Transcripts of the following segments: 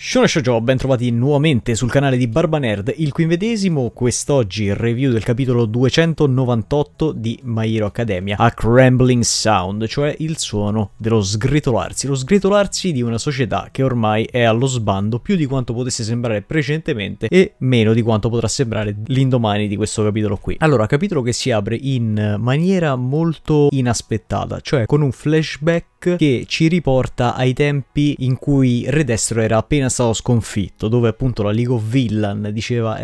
Shoujo, ben trovati nuovamente sul canale di Barbanerd, il 15esimo, quest'oggi review del capitolo 298 di My Hero Academia, A Crumbling Sound, cioè il suono dello sgretolarsi, lo sgretolarsi di una società che ormai è allo sbando più di quanto potesse sembrare precedentemente e meno di quanto potrà sembrare l'indomani di questo capitolo qui. Allora, capitolo che si apre in maniera molto inaspettata, cioè con un flashback che ci riporta ai tempi in cui Re Destro era appena stato sconfitto, dove appunto la League of Villain diceva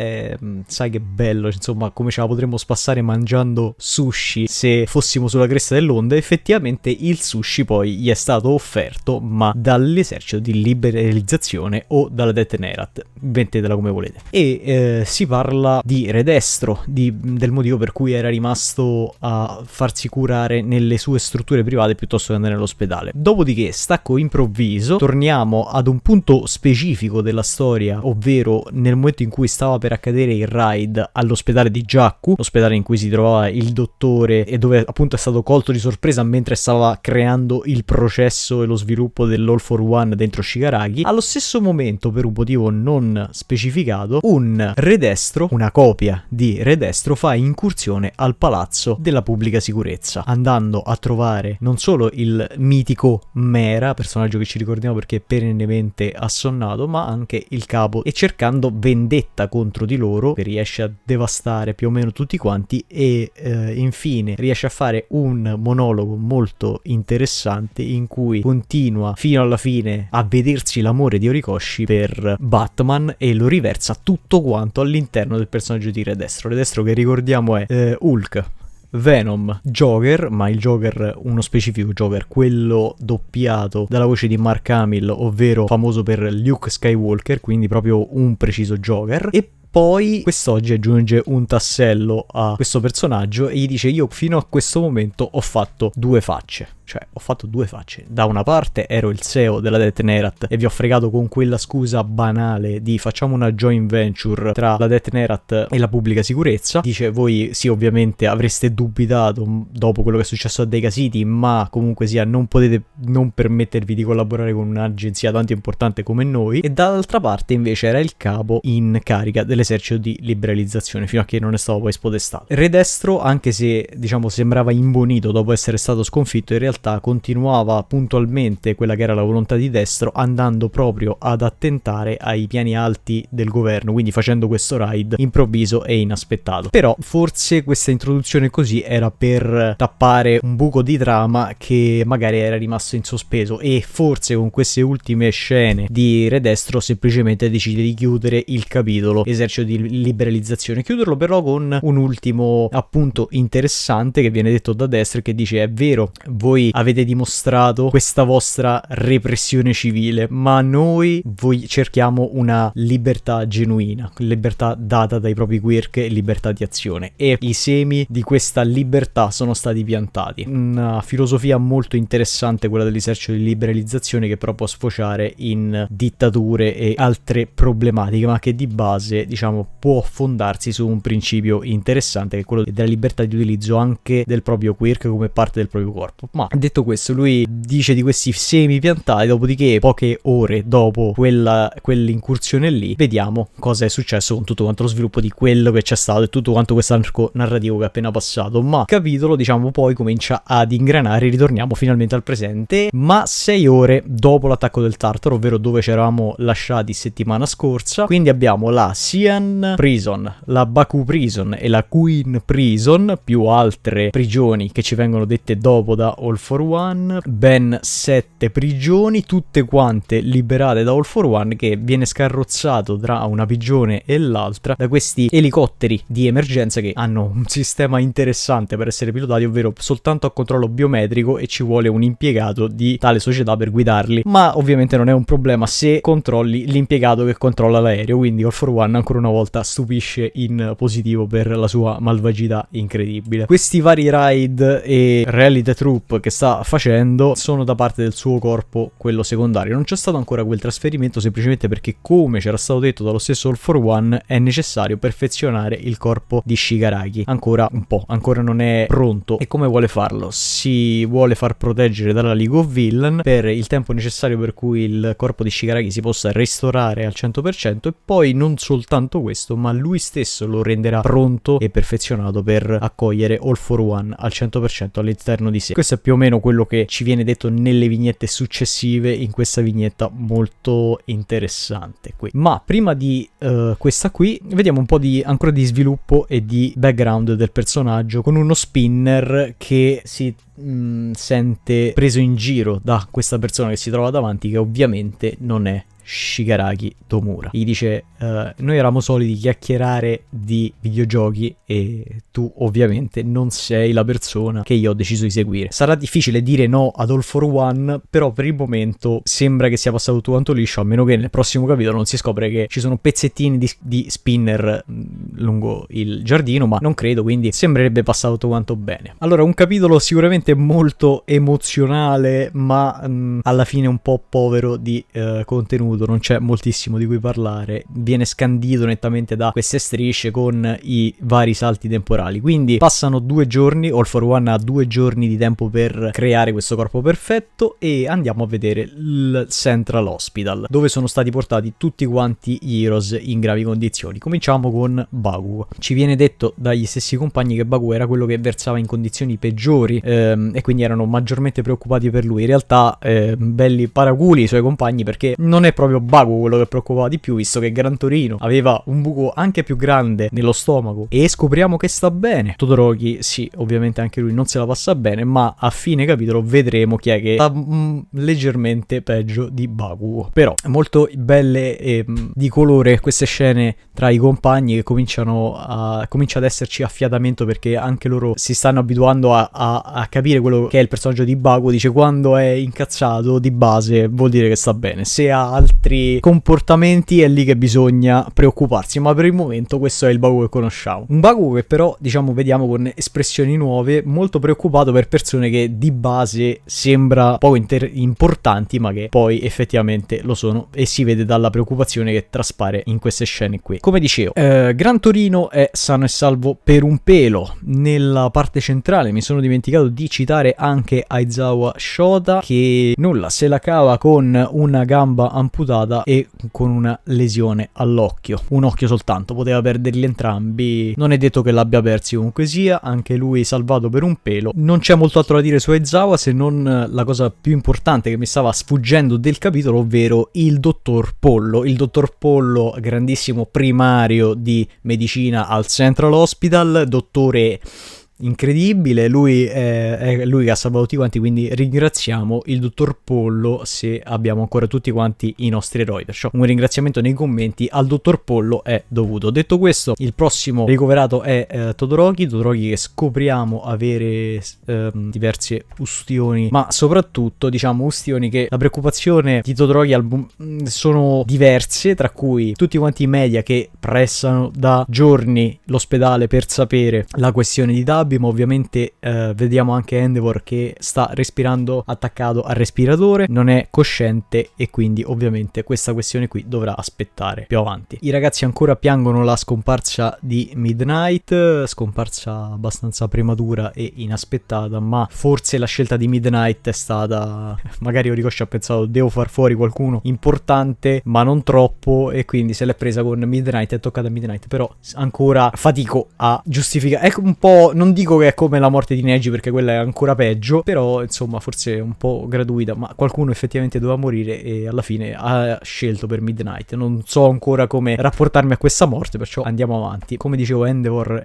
sai che bello, insomma, come ce la potremmo spassare mangiando sushi se fossimo sulla cresta dell'onda. Effettivamente il sushi poi gli è stato offerto, ma dall'esercito di liberalizzazione o dalla Death Nerat, inventetela come volete. E si parla di Re Destro, del motivo per cui era rimasto a farsi curare nelle sue strutture private piuttosto che andare all'ospedale. Dopodiché, stacco improvviso, torniamo ad un punto specifico della storia, ovvero nel momento in cui stava per accadere il raid all'ospedale di Jakku, l'ospedale in cui si trovava il dottore e dove appunto è stato colto di sorpresa mentre stava creando il processo e lo sviluppo dell'All for One dentro Shigaraki. Allo stesso momento, per un motivo non specificato, un Re Destro, una copia di Re Destro, fa incursione al palazzo della pubblica sicurezza, andando a trovare non solo il mitico Mera, personaggio che ci ricordiamo perché è perennemente assonnato, ma anche il capo, e cercando vendetta contro di loro, che riesce a devastare più o meno tutti quanti e infine riesce a fare un monologo molto interessante in cui continua fino alla fine a vedersi l'amore di Horikoshi per Batman e lo riversa tutto quanto all'interno del personaggio di Re Destro. Re Destro, che ricordiamo, è Hulk, Venom, Joker, ma il Joker, uno specifico Joker, quello doppiato dalla voce di Mark Hamill, ovvero famoso per Luke Skywalker, quindi proprio un preciso Joker. E poi quest'oggi aggiunge un tassello a questo personaggio e gli dice: io fino a questo momento ho fatto due facce. Cioè, ho fatto due facce. Da una parte ero il CEO della Death Nerat e vi ho fregato con quella scusa banale di facciamo una joint venture tra la Death Nerat e la pubblica sicurezza. Dice: voi sì, ovviamente avreste dubitato dopo quello che è successo a Deika City, ma comunque sia non potete non permettervi di collaborare con un'agenzia tanto importante come noi. E dall'altra parte invece era il capo in carica dell'esercito di liberalizzazione, fino a che non è stato poi spodestato. Re Destro, anche se diciamo sembrava imbonito dopo essere stato sconfitto, in realtà continuava puntualmente quella che era la volontà di Destro, andando proprio ad attentare ai piani alti del governo, quindi facendo questo raid improvviso e inaspettato. Però forse questa introduzione così era per tappare un buco di trama che magari era rimasto in sospeso, e forse con queste ultime scene di Re Destro semplicemente decide di chiudere il capitolo esercito di liberalizzazione, chiuderlo però con un ultimo appunto interessante che viene detto da Destro, che dice: è vero, voi avete dimostrato questa vostra repressione civile, ma noi cerchiamo una libertà genuina, libertà data dai propri quirk e libertà di azione, e i semi di questa libertà sono stati piantati. Una filosofia molto interessante quella dell'esercito di liberalizzazione, che però può sfociare in dittature e altre problematiche, ma che di base diciamo può fondarsi su un principio interessante, che è quello della libertà di utilizzo anche del proprio quirk come parte del proprio corpo. Ma detto questo, lui dice di questi semi piantati, dopodiché poche ore dopo quell'incursione lì vediamo cosa è successo con tutto quanto lo sviluppo di quello che c'è stato e tutto quanto questo arco narrativo che è appena passato. Ma il capitolo diciamo poi comincia ad ingranare, ritorniamo finalmente al presente, ma 6 ore dopo l'attacco del Tartaro, ovvero dove ci eravamo lasciati settimana scorsa. Quindi abbiamo la Xi'an Prison, la Baku Prison e la Queen Prison, più altre prigioni che ci vengono dette dopo da All for One, ben 7 prigioni, tutte quante liberate da All for One, che viene scarrozzato tra una prigione e l'altra da questi elicotteri di emergenza che hanno un sistema interessante per essere pilotati, ovvero soltanto a controllo biometrico, e ci vuole un impiegato di tale società per guidarli, ma ovviamente non è un problema se controlli l'impiegato che controlla l'aereo, quindi All for One ancora ancora una volta stupisce in positivo per la sua malvagità incredibile. Questi vari raid e reality troop che sta facendo sono da parte del suo corpo, quello secondario. Non c'è stato ancora quel trasferimento semplicemente perché, come c'era stato detto dallo stesso All for One, è necessario perfezionare il corpo di Shigaraki. Ancora un po', ancora non è pronto. E come vuole farlo? Si vuole far proteggere dalla League of Villain per il tempo necessario per cui il corpo di Shigaraki si possa restaurare al 100%, e poi non soltanto questo, ma lui stesso lo renderà pronto e perfezionato per accogliere All for One al 100% all'interno di sé. Questo è più o meno quello che ci viene detto nelle vignette successive, in questa vignetta molto interessante qui. Ma prima di questa qui vediamo un po' ancora di sviluppo e di background del personaggio, con uno spinner che si sente preso in giro da questa persona che si trova davanti, che ovviamente non è Shigaraki Tomura. Gli dice: noi eravamo soliti chiacchierare di videogiochi e tu ovviamente non sei la persona che io ho deciso di seguire. Sarà difficile dire no ad All for One, però per il momento sembra che sia passato tutto quanto liscio, a meno che nel prossimo capitolo non si scopre che ci sono pezzettini di spinner lungo il giardino, ma non credo, quindi sembrerebbe passato tutto quanto bene. Allora, un capitolo sicuramente molto emozionale, ma alla fine un po' povero di contenuto. Non c'è moltissimo di cui parlare, viene scandito nettamente da queste strisce con i vari salti temporali. Quindi passano 2 giorni, All for One ha 2 giorni di tempo per creare questo corpo perfetto, e andiamo a vedere il Central Hospital, dove sono stati portati tutti quanti gli heroes in gravi condizioni. Cominciamo con Bakugo. Ci viene detto dagli stessi compagni che Bakugo era quello che versava in condizioni peggiori, e quindi erano maggiormente preoccupati per lui. In realtà belli paraculi i suoi compagni, perché non è proprio Bakugo quello che preoccupava di più, visto che Gran Torino aveva un buco anche più grande nello stomaco e scopriamo che sta bene. Todoroki, sì, ovviamente anche lui non se la passa bene, ma a fine capitolo vedremo chi è che sta leggermente peggio di Bakugo. Però molto belle e di colore queste scene tra i compagni, che comincia ad esserci affiatamento, perché anche loro si stanno abituando a capire quello che è il personaggio di Bakugo. Dice: quando è incazzato di base vuol dire che sta bene, se ha altri comportamenti è lì che bisogna preoccuparsi, ma per il momento questo è il Bakugo che conosciamo. Un Bakugo che però, diciamo, vediamo con espressioni nuove, molto preoccupato per persone che di base sembra poco importanti, ma che poi effettivamente lo sono, e si vede dalla preoccupazione che traspare in queste scene qui. Come dicevo, Gran Torino è sano e salvo per un pelo. Nella parte centrale mi sono dimenticato di citare anche Aizawa Shota, che nulla, se la cava con una gamba amputata e con una lesione all'occhio, un occhio soltanto, poteva perderli entrambi, non è detto che l'abbia persi. Comunque sia, anche lui salvato per un pelo. Non c'è molto altro da dire su Aizawa, se non la cosa più importante che mi stava sfuggendo del capitolo, ovvero il dottor Pollo. Il dottor Pollo, grandissimo primario di medicina al Central Hospital, dottore incredibile, lui è lui che ha salvato tutti quanti, quindi ringraziamo il dottor Pollo se abbiamo ancora tutti quanti i nostri eroi, perciò un ringraziamento nei commenti al dottor Pollo è dovuto. Detto questo, il prossimo ricoverato è Todoroki che scopriamo avere diverse ustioni, ma soprattutto diciamo ustioni che la preoccupazione di Todoroki sono diverse, tra cui tutti quanti i media che pressano da giorni l'ospedale per sapere la questione di Dabi, ma ovviamente vediamo anche Endeavor che sta respirando attaccato al respiratore, non è cosciente, e quindi ovviamente questa questione qui dovrà aspettare più avanti. I ragazzi ancora piangono la scomparsa di Midnight, scomparsa abbastanza prematura e inaspettata, ma forse la scelta di Midnight è stata, magari Horikoshi ha pensato: devo far fuori qualcuno importante ma non troppo, e quindi se l'è presa con Midnight, è toccata a Midnight. Però ancora fatico a giustificare, è un po', non dico che è come la morte di Neji perché quella è ancora peggio, però insomma forse un po' gratuita, ma qualcuno effettivamente doveva morire e alla fine ha scelto per Midnight. Non so ancora come rapportarmi a questa morte, perciò andiamo avanti. Come dicevo, Endeavor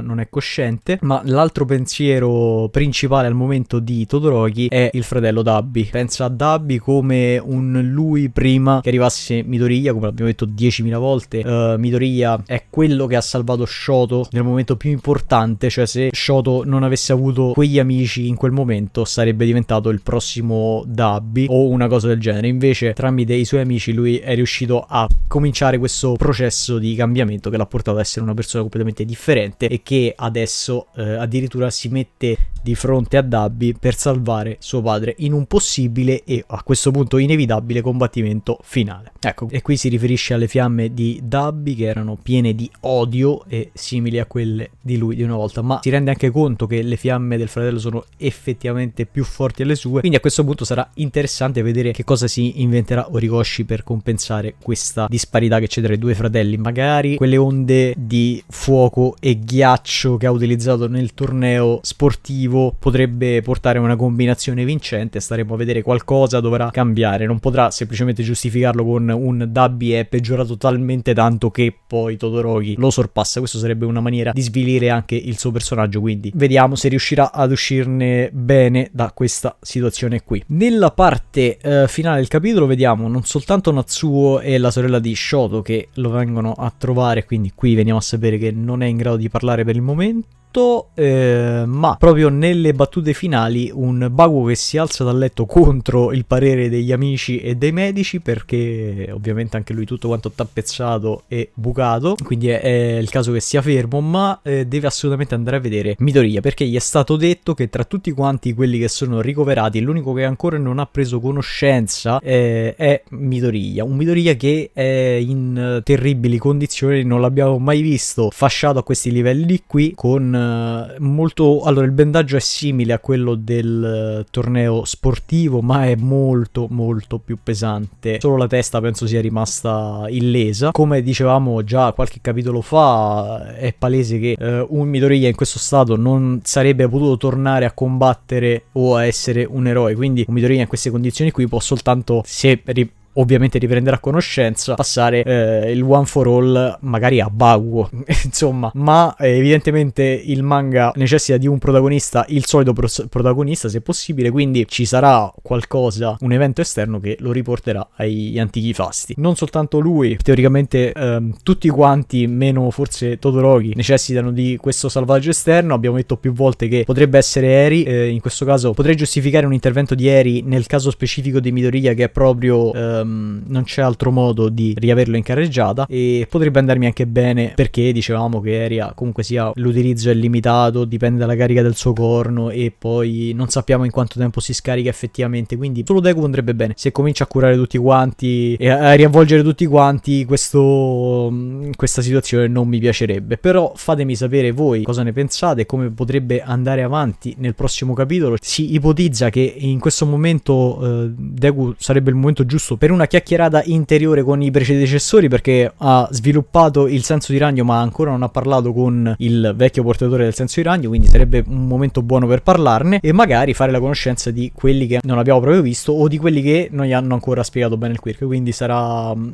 non è cosciente, ma l'altro pensiero principale al momento di Todoroki è il fratello Dabi. Pensa a Dabi come un lui prima che arrivasse Midoriya, come l'abbiamo detto 10.000 volte. Midoriya è quello che ha salvato Shoto nel momento più importante, cioè se se Shoto non avesse avuto quegli amici in quel momento sarebbe diventato il prossimo Dabi o una cosa del genere. Invece tramite i suoi amici lui è riuscito a cominciare questo processo di cambiamento che l'ha portato ad essere una persona completamente differente e che adesso addirittura si mette di fronte a Dabi per salvare suo padre in un possibile e a questo punto inevitabile combattimento finale. Ecco, e qui si riferisce alle fiamme di Dabi che erano piene di odio e simili a quelle di lui di una volta, ma si rende anche conto che le fiamme del fratello sono effettivamente più forti alle sue, quindi a questo punto sarà interessante vedere che cosa si inventerà Horikoshi per compensare questa disparità che c'è tra i due fratelli. Magari quelle onde di fuoco e ghiaccio che ha utilizzato nel torneo sportivo potrebbe portare a una combinazione vincente. Staremo a vedere, qualcosa dovrà cambiare, non potrà semplicemente giustificarlo con un Dabi è peggiorato talmente tanto che poi Todoroki lo sorpassa. Questo sarebbe una maniera di svilire anche il suo personaggio, quindi vediamo se riuscirà ad uscirne bene da questa situazione qui. Nella parte finale del capitolo vediamo non soltanto Natsuo e la sorella di Shoto che lo vengono a trovare, quindi qui veniamo a sapere che non è in grado di parlare per il momento, ma proprio nelle battute finali un Bakugo che si alza dal letto contro il parere degli amici e dei medici, perché ovviamente anche lui tutto quanto tappezzato e bucato, quindi è il caso che sia fermo, ma deve assolutamente andare a vedere Midoriya, perché gli è stato detto che tra tutti quanti quelli che sono ricoverati l'unico che ancora non ha preso conoscenza è Midoriya, un Midoriya che è in terribili condizioni, non l'abbiamo mai visto fasciato a questi livelli qui, con molto... Allora, il bendaggio è simile a quello del torneo sportivo, ma è molto molto più pesante. Solo la testa penso sia rimasta illesa. Come dicevamo già qualche capitolo fa, è palese che un Midoriya in questo stato non sarebbe potuto tornare a combattere o a essere un eroe, quindi un Midoriya in queste condizioni qui può soltanto, se ovviamente riprenderà conoscenza, passare il one for all magari a Bakugo insomma, ma evidentemente il manga necessita di un protagonista, il solito protagonista se possibile, quindi ci sarà qualcosa, un evento esterno che lo riporterà agli antichi fasti. Non soltanto lui, teoricamente tutti quanti, meno forse Todoroki, necessitano di questo salvaggio esterno. Abbiamo detto più volte che potrebbe essere Eri, in questo caso potrei giustificare un intervento di Eri nel caso specifico di Midoriya, che è proprio non c'è altro modo di riaverlo in carreggiata, e potrebbe andarmi anche bene perché dicevamo che Eri comunque sia l'utilizzo è limitato, dipende dalla carica del suo corno e poi non sappiamo in quanto tempo si scarica effettivamente, quindi solo Deku andrebbe bene. Se comincia a curare tutti quanti e a riavvolgere tutti quanti, questa situazione non mi piacerebbe. Però fatemi sapere voi cosa ne pensate, come potrebbe andare avanti nel prossimo capitolo. Si ipotizza che in questo momento Deku sarebbe il momento giusto per una chiacchierata interiore con i predecessori, perché ha sviluppato il senso di ragno ma ancora non ha parlato con il vecchio portatore del senso di ragno, quindi sarebbe un momento buono per parlarne e magari fare la conoscenza di quelli che non abbiamo proprio visto o di quelli che non gli hanno ancora spiegato bene il quirk, quindi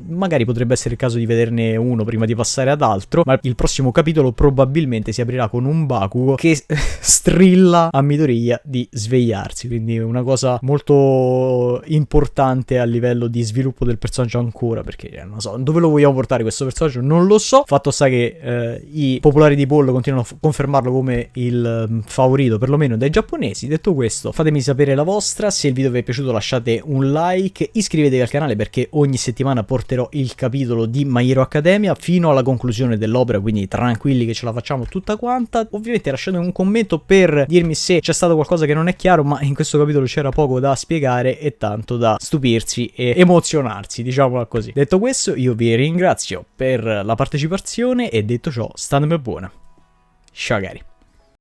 magari potrebbe essere il caso di vederne uno prima di passare ad altro. Ma il prossimo capitolo probabilmente si aprirà con un Bakugo che strilla a Midoriya di svegliarsi, quindi una cosa molto importante a livello di sviluppo del personaggio ancora, perché non so dove lo vogliamo portare questo personaggio, non lo so. Fatto sta che i popolari di Pollo continuano a confermarlo come il favorito perlomeno dai giapponesi. Detto questo, fatemi sapere la vostra. Se il video vi è piaciuto lasciate un like, iscrivetevi al canale perché ogni settimana porterò il capitolo di My Hero Academia fino alla conclusione dell'opera, quindi tranquilli che ce la facciamo tutta quanta. Ovviamente lasciate un commento per dirmi se c'è stato qualcosa che non è chiaro, ma in questo capitolo c'era poco da spiegare e tanto da stupirsi e emozionarsi, diciamola così. Detto questo, io vi ringrazio per la partecipazione e detto ciò, statemi buona. Ciao cari.